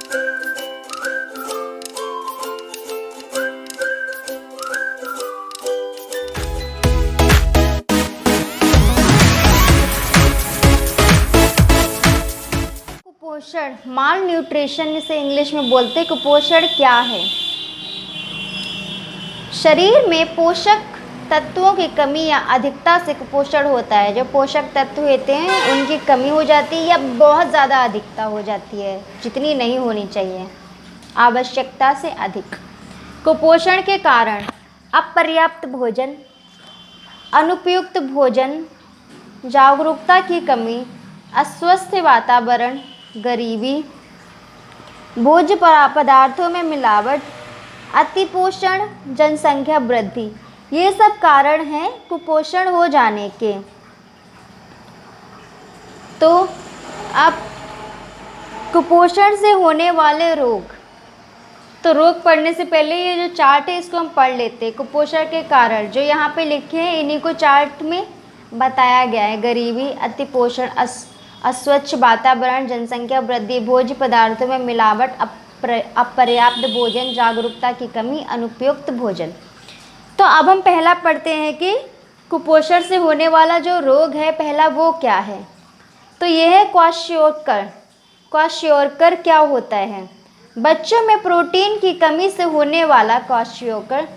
कुपोषण, माल न्यूट्रिशन से इंग्लिश में बोलते हैं। कुपोषण क्या है? शरीर में पोषक तत्वों की कमी या अधिकता से कुपोषण होता है। जो पोषक तत्व होते हैं उनकी कमी हो जाती है या बहुत ज़्यादा अधिकता हो जाती है, जितनी नहीं होनी चाहिए, आवश्यकता से अधिक। कुपोषण के कारण अपर्याप्त भोजन, अनुपयुक्त भोजन, जागरूकता की कमी, अस्वस्थ वातावरण, गरीबी, भोज्य पदार्थों में मिलावट, अतिपोषण, जनसंख्या वृद्धि, ये सब कारण हैं कुपोषण हो जाने के। तो अब कुपोषण से होने वाले रोग, तो रोग पढ़ने से पहले ये जो चार्ट है इसको हम पढ़ लेते हैं। कुपोषण के कारण जो यहाँ पे लिखे हैं इन्हीं को चार्ट में बताया गया है। गरीबी, अतिपोषण, अस्वच्छ वातावरण, जनसंख्या वृद्धि, भोज्य पदार्थों में मिलावट, अपर्याप्त भोजन, जागरूकता की कमी, अनुपयुक्त भोजन। तो अब हम पहला पढ़ते हैं कि कुपोषण से होने वाला जो रोग है पहला वो क्या है। तो यह है क्वाशियोकर। क्वाशियोकर क्या होता है? बच्चों में प्रोटीन की कमी से होने वाला क्वाशियोकर,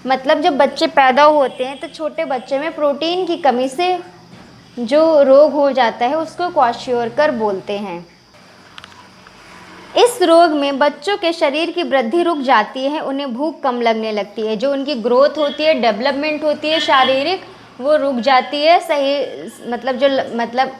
मतलब जब बच्चे पैदा होते हैं तो छोटे बच्चे में प्रोटीन की कमी से जो रोग हो जाता है उसको क्वाशियोकर बोलते हैं। इस रोग में बच्चों के शरीर की वृद्धि रुक जाती है, उन्हें भूख कम लगने लगती है, जो उनकी ग्रोथ होती है, डेवलपमेंट होती है शारीरिक, वो रुक जाती है। सही मतलब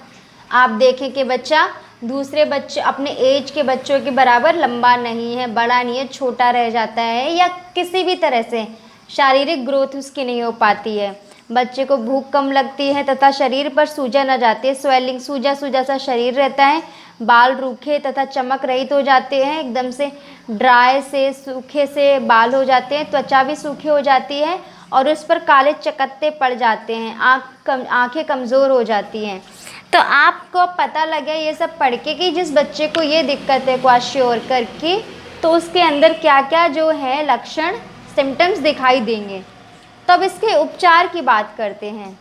आप देखें कि बच्चा दूसरे बच्चे अपने एज के बच्चों के बराबर लंबा नहीं है, बड़ा नहीं है, छोटा रह जाता है, या किसी भी तरह से शारीरिक ग्रोथ उसकी नहीं हो पाती है। बच्चे को भूख कम लगती है तथा शरीर पर सूजन आ जाती है, स्वेलिंग, सूजा सा शरीर रहता है, बाल रूखे तथा चमक रहित हो जाते हैं, एकदम से ड्राई से सूखे से बाल हो जाते हैं, त्वचा भी सूखी हो जाती है और उस पर काले चकत्ते पड़ जाते हैं, आँखें कमज़ोर हो जाती हैं। तो आपको पता लगे ये सब पढ़ के कि जिस बच्चे को ये दिक्कत है क्वाशियोकर की, तो उसके अंदर क्या क्या जो है लक्षण, सिम्टम्स दिखाई देंगे। तब इसके उपचार की बात करते हैं।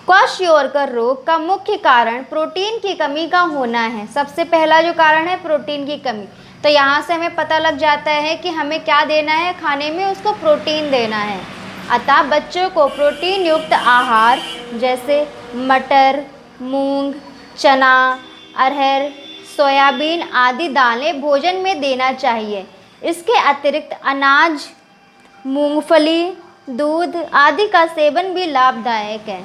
क्वाशियोकर रोग का मुख्य कारण प्रोटीन की कमी का होना है। सबसे पहला जो कारण है प्रोटीन की कमी। तो यहाँ से हमें पता लग जाता है कि हमें क्या देना है खाने में, उसको प्रोटीन देना है। अतः बच्चों को प्रोटीन युक्त आहार जैसे मटर, मूंग, चना, अरहर, सोयाबीन आदि दालें भोजन में देना चाहिए। इसके अतिरिक्त अनाज, मूंगफली, दूध आदि का सेवन भी लाभदायक है।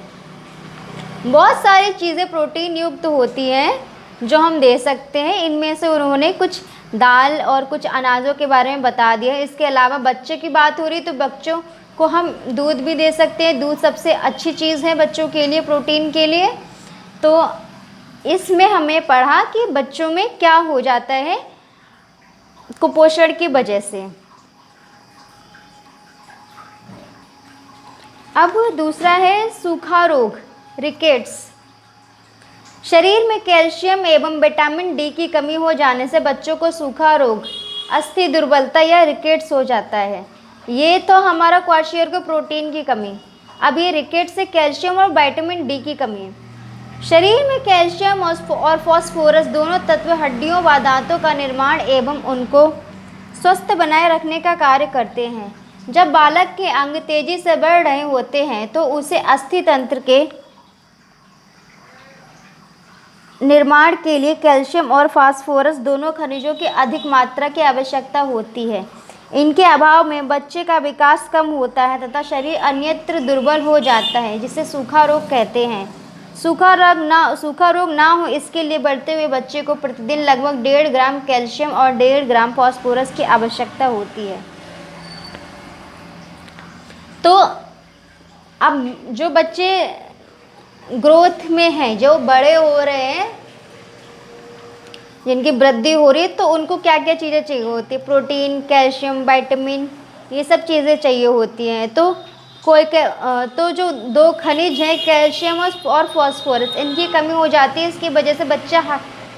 बहुत सारी चीज़ें प्रोटीन युक्त होती हैं जो हम दे सकते हैं। इनमें से उन्होंने कुछ दाल और कुछ अनाजों के बारे में बता दिया है। इसके अलावा बच्चे की बात हो रही तो बच्चों को हम दूध भी दे सकते हैं। दूध सबसे अच्छी चीज़ है बच्चों के लिए, प्रोटीन के लिए। तो इसमें हमें पढ़ा कि बच्चों में क्या हो जाता है कुपोषण की वजह से। अब दूसरा है सूखा रोग, रिकेट्स। शरीर में कैल्शियम एवं विटामिन डी की कमी हो जाने से बच्चों को सूखा रोग, अस्थि दुर्बलता या रिकेट्स हो जाता है। ये तो हमारा क्वाशियोकर प्रोटीन की कमी। अब ये रिकेट्स से कैल्शियम और विटामिन डी की कमी है। शरीर में कैल्शियम और फास्फोरस दोनों तत्व हड्डियों व दांतों का निर्माण एवं उनको स्वस्थ बनाए रखने का कार्य करते हैं। जब बालक के अंग तेजी से बढ़ रहे होते हैं तो उसे अस्थि तंत्र के निर्माण के लिए कैल्शियम और फास्फोरस दोनों खनिजों की अधिक मात्रा की आवश्यकता होती है। इनके अभाव में बच्चे का विकास कम होता है तथा शरीर अन्यत्र दुर्बल हो जाता है, जिसे सूखा रोग कहते हैं। सूखा रोग ना हो इसके लिए बढ़ते हुए बच्चे को प्रतिदिन लगभग 1.5 ग्राम कैल्शियम और 1.5 ग्राम फास्फोरस की आवश्यकता होती है। तो अब जो बच्चे ग्रोथ में हैं, जो बड़े हो रहे हैं, जिनकी वृद्धि हो रही है, तो उनको क्या क्या चीज़ें चाहिए होती है? प्रोटीन, कैल्शियम, विटामिन, ये सब चीज़ें चाहिए होती हैं। तो तो जो दो खनिज हैं कैल्शियम और फास्फोरस, इनकी कमी हो जाती है। इसकी वजह से बच्चा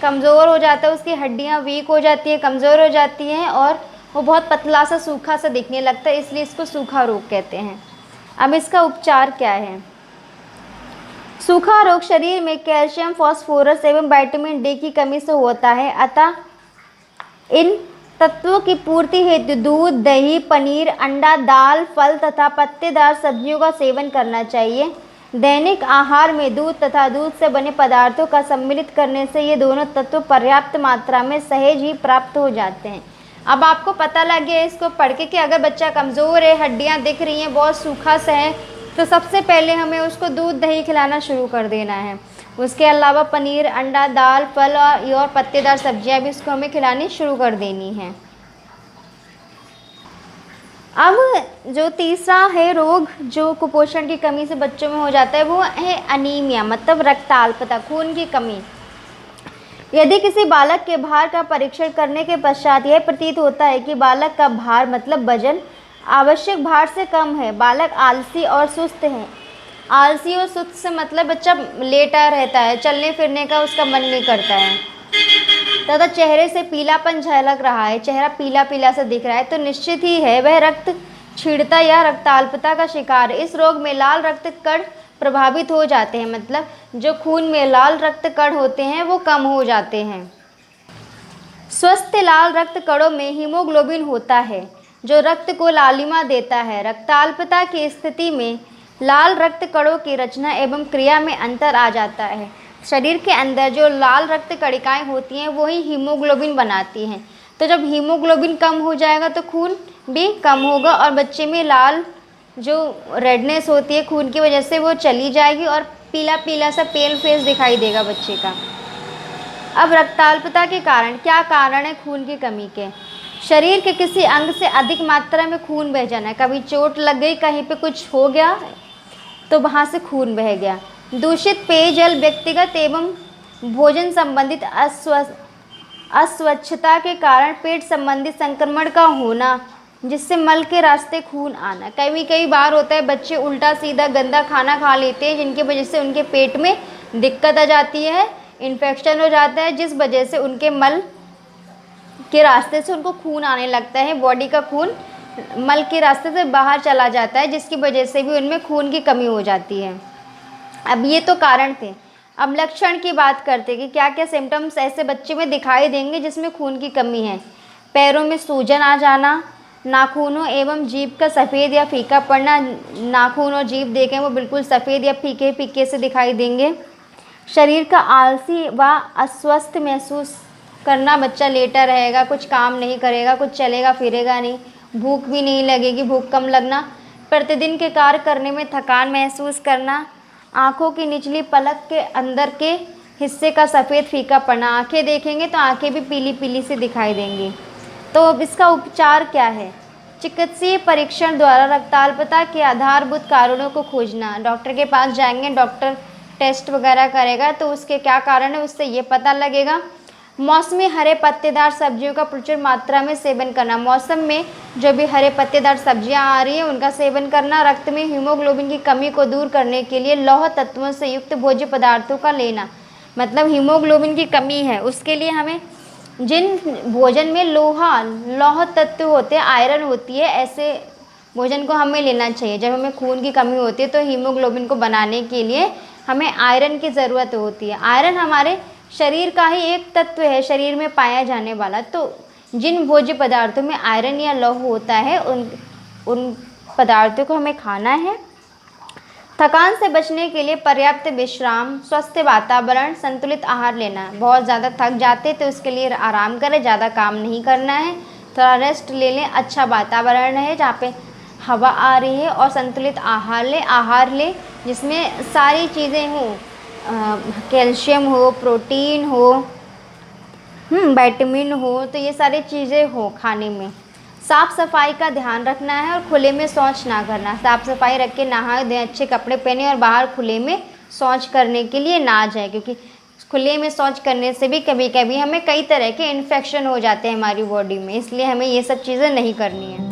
कमज़ोर हो जाता है, उसकी हड्डियाँ वीक हो जाती हैं, कमज़ोर हो जाती हैं और वो बहुत पतला सा सूखा सा दिखने लगता है, इसलिए इसको सूखा रोग कहते हैं। अब इसका उपचार क्या है? सूखा रोग शरीर में कैल्शियम, फास्फोरस एवं विटामिन डी की कमी से होता है, अतः इन तत्वों की पूर्ति हेतु दूध, दही, पनीर, अंडा, दाल, फल तथा पत्तेदार सब्जियों का सेवन करना चाहिए। दैनिक आहार में दूध तथा दूध से बने पदार्थों का सम्मिलित करने से ये दोनों तत्व पर्याप्त मात्रा में सहज ही प्राप्त हो जाते हैं। अब आपको पता लग गया इसको पढ़ के कि अगर बच्चा कमज़ोर है, हड्डियाँ दिख रही हैं, बहुत सूखा सा है, तो सबसे पहले हमें उसको दूध दही खिलाना शुरू कर देना है। उसके अलावा पनीर, अंडा, दाल, फल और पत्तेदार सब्जियां भी उसको हमें खिलानी शुरू कर देनी है। अब जो तीसरा है रोग जो कुपोषण की कमी से बच्चों में हो जाता है, वो है अनीमिया, मतलब रक्ताल्पता, खून की कमी। यदि किसी बालक के भार का परीक्षण करने के पश्चात यह प्रतीत होता है कि बालक का भार मतलब वजन आवश्यक भार से कम है, बालक आलसी और सुस्त है। आलसी और सुस्त से मतलब बच्चा लेटा रहता है, चलने फिरने का उसका मन नहीं करता है, तथा चेहरे से पीलापन झलक रहा है, चेहरा पीला पीला सा दिख रहा है, तो निश्चित ही है वह रक्त क्षीणता या रक्ताल्पता का शिकार है। इस रोग में लाल रक्त कण प्रभावित हो जाते हैं, मतलब जो खून में लाल रक्त कण होते हैं वो कम हो जाते हैं। स्वस्थ लाल रक्त कणों में हीमोग्लोबिन होता है जो रक्त को लालिमा देता है। रक्ताल्पता की स्थिति में लाल रक्त कणों की रचना एवं क्रिया में अंतर आ जाता है। शरीर के अंदर जो लाल रक्त कणिकाएं होती हैं वही हीमोग्लोबिन बनाती हैं। तो जब हीमोग्लोबिन कम हो जाएगा तो खून भी कम होगा और बच्चे में लाल जो रेडनेस होती है खून की वजह से वो चली जाएगी और पीला पीला सा पेल फेस दिखाई देगा बच्चे का। अब रक्ताल्पता के कारण, क्या कारण है खून की कमी के? शरीर के किसी अंग से अधिक मात्रा में खून बह जाना, कभी चोट लग गई, कहीं पे कुछ हो गया तो वहाँ से खून बह गया। दूषित पेयजल, व्यक्तिगत एवं भोजन संबंधित अस्वच्छता के कारण पेट संबंधी संक्रमण का होना, जिससे मल के रास्ते खून आना। कई बार होता है बच्चे उल्टा सीधा गंदा खाना खा लेते हैं जिनकी वजह से उनके पेट में दिक्कत आ जाती है, इन्फेक्शन हो जाता है, जिस वजह से उनके मल के रास्ते से उनको खून आने लगता है, बॉडी का खून मल के रास्ते से बाहर चला जाता है, जिसकी वजह से भी उनमें खून की कमी हो जाती है। अब ये तो कारण थे। अब लक्षण की बात करते कि क्या क्या सिम्टम्स ऐसे बच्चे में दिखाई देंगे जिसमें खून की कमी है। पैरों में सूजन आ जाना, नाखूनों एवं जीभ का सफ़ेद या फीका पड़ना, नाखून और जीभ देखें वो बिल्कुल सफ़ेद या फीके फीके से दिखाई देंगे। शरीर का आलसी व अस्वस्थ महसूस करना, बच्चा लेटा रहेगा, कुछ काम नहीं करेगा, कुछ चलेगा फिरेगा नहीं, भूख भी नहीं लगेगी, भूख कम लगना, प्रतिदिन के कार्य करने में थकान महसूस करना, आँखों की निचली पलक के अंदर के हिस्से का सफ़ेद फीका पड़ना, आँखें देखेंगे तो आँखें भी पीली पीली से दिखाई देंगी। तो अब इसका उपचार क्या है? चिकित्सीय परीक्षण द्वारा रक्ताल्पता के आधारभूत कारणों को खोजना। डॉक्टर के पास जाएंगे, डॉक्टर टेस्ट वगैरह करेगा तो उसके क्या कारण है उससे ये पता लगेगा। मौसमी हरे पत्तेदार सब्जियों का प्रचुर मात्रा में सेवन करना, मौसम में जो भी हरे पत्तेदार सब्जियां आ रही हैं उनका सेवन करना। रक्त में हीमोग्लोबिन की कमी को दूर करने के लिए लौह तत्वों से युक्त भोज्य पदार्थों का लेना, मतलब हीमोग्लोबिन की कमी है उसके लिए हमें जिन भोजन में लौह तत्व होते हैं, आयरन होती है, ऐसे भोजन को हमें लेना चाहिए। जब हमें खून की कमी होती है तो हीमोग्लोबिन को बनाने के लिए हमें आयरन की ज़रूरत होती है। आयरन हमारे शरीर का ही एक तत्व है, शरीर में पाया जाने वाला। तो जिन भोज्य पदार्थों में आयरन या लौह होता है उन पदार्थों को हमें खाना है। थकान से बचने के लिए पर्याप्त विश्राम, स्वस्थ वातावरण, संतुलित आहार लेना। बहुत ज़्यादा थक जाते तो उसके लिए आराम करें, ज़्यादा काम नहीं करना है, थोड़ा रेस्ट ले लें, अच्छा वातावरण है जहाँ पे हवा आ रही है, और संतुलित आहार लें जिसमें सारी चीज़ें हों, कैल्शियम हो, प्रोटीन हो, विटामिन हो, तो ये सारी चीज़ें हो खाने में। साफ़ सफाई का ध्यान रखना है और खुले में शौच ना करना। साफ़ सफाई रख के नहाए धोए, अच्छे कपड़े पहने और बाहर खुले में शौच करने के लिए ना जाए, क्योंकि खुले में शौच करने से भी कभी कभी हमें कई तरह के इन्फेक्शन हो जाते हैं हमारी बॉडी में, इसलिए हमें ये सब चीज़ें नहीं करनी है।